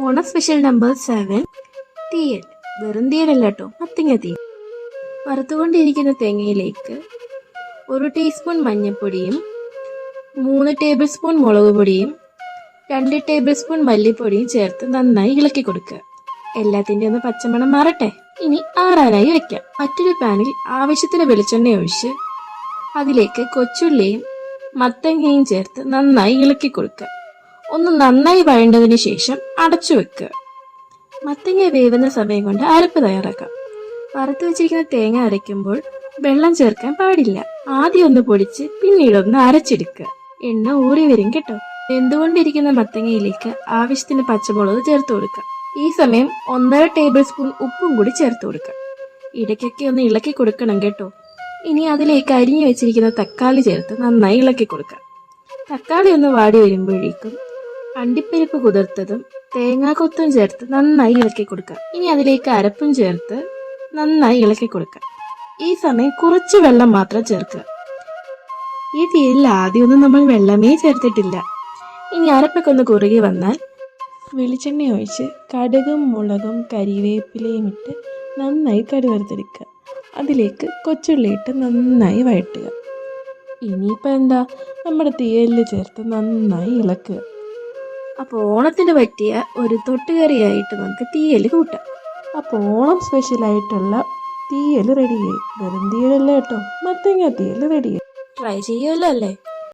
ഓണ special number 7 theeyal. വെറും തീയലല്ല കേട്ടോ, മത്തങ്ങ തീയൽ. വറുത്തുകൊണ്ടിരിക്കുന്ന തേങ്ങയിലേക്ക് 1 ടീസ്പൂൺ മഞ്ഞൾപ്പൊടിയും 3 ടേബിൾ സ്പൂൺ മുളക് പൊടിയും 2 ടേബിൾ സ്പൂൺ മല്ലിപ്പൊടിയും ചേർത്ത് നന്നായി ഇളക്കി കൊടുക്കുക. എല്ലാത്തിൻ്റെ ഒന്ന് പച്ചമണം മാറട്ടെ. ഇനി ആറാനായി വെക്കാം. മറ്റൊരു പാനിൽ ആവശ്യത്തിന് വെളിച്ചെണ്ണ ഒഴിച്ച് അതിലേക്ക് കൊച്ചുള്ളിയും മത്തങ്ങയും ചേർത്ത് നന്നായി ഇളക്കി കൊടുക്കുക. ഒന്ന് നന്നായി വഴണ്ടതിന് ശേഷം അടച്ചു വെക്കുക. മത്തങ്ങ വേവുന്ന സമയം കൊണ്ട് അരപ്പ് തയ്യാറാക്കാം. വറുത്ത് വെച്ചിരിക്കുന്ന തേങ്ങ അരയ്ക്കുമ്പോൾ വെള്ളം ചേർക്കാൻ പാടില്ല. ആദ്യം ഒന്ന് പൊടിച്ച് പിന്നീടൊന്ന് അരച്ചെടുക്കുക. എണ്ണ ഊറി വരും കേട്ടോ. വെന്തുകൊണ്ടിരിക്കുന്ന മത്തങ്ങയിലേക്ക് ആവശ്യത്തിന് പച്ചമുളക് ചേർത്ത് കൊടുക്കുക. ഈ സമയം 1.5 ടേബിൾ സ്പൂൺ ഉപ്പും കൂടി ചേർത്ത് കൊടുക്കുക. ഇടയ്ക്കൊക്കെ ഒന്ന് ഇളക്കി കൊടുക്കണം കേട്ടോ. ഇനി അതിലേക്ക് അരിഞ്ഞു വെച്ചിരിക്കുന്ന തക്കാളി ചേർത്ത് നന്നായി ഇളക്കി കൊടുക്കുക. തക്കാളി ഒന്ന് വാടി വരുമ്പോഴേക്കും അണ്ടിപ്പരിപ്പ് കുതിർത്തതും തേങ്ങാക്കൊത്തും ചേർത്ത് നന്നായി ഇളക്കി കൊടുക്കുക. ഇനി അതിലേക്ക് അരപ്പും ചേർത്ത് നന്നായി ഇളക്കി കൊടുക്കുക. ഈ സമയം കുറച്ച് വെള്ളം മാത്രം ചേർക്കുക. ഈ തീയിൽ ആദ്യമൊന്നും നമ്മൾ വെള്ളമേ ചേർത്തിട്ടില്ല. ഇനി അരപ്പൊക്കെ ഒന്ന് കുറുകി വന്നാൽ വെളിച്ചെണ്ണ ഒഴിച്ച് കടുകും മുളകും കരിവേപ്പിലയും ഇട്ട് നന്നായി കടുവറുത്തെടുക്കുക. അതിലേക്ക് കൊച്ചുള്ളി ഇട്ട് നന്നായി വഴറ്റുക. ഇനിയിപ്പോൾ എന്താ, നമ്മുടെ തീയലിൽ ചേർത്ത് നന്നായി ഇളക്കുക. അപ്പോൾ ഓണത്തിന് പറ്റിയ ഒരു തൊട്ടുകറിയായിട്ട് നമുക്ക് തീയൽ കൂട്ടാം. അപ്പോൾ ഓണം സ്പെഷ്യലായിട്ടുള്ള തീയൽ റെഡിയായി. വെറും തീയലല്ല കേട്ടോ, മത്തങ്ങ തീയൽ റെഡിയായി. ട്രൈ ചെയ്യുമല്ലോ അല്ലേ?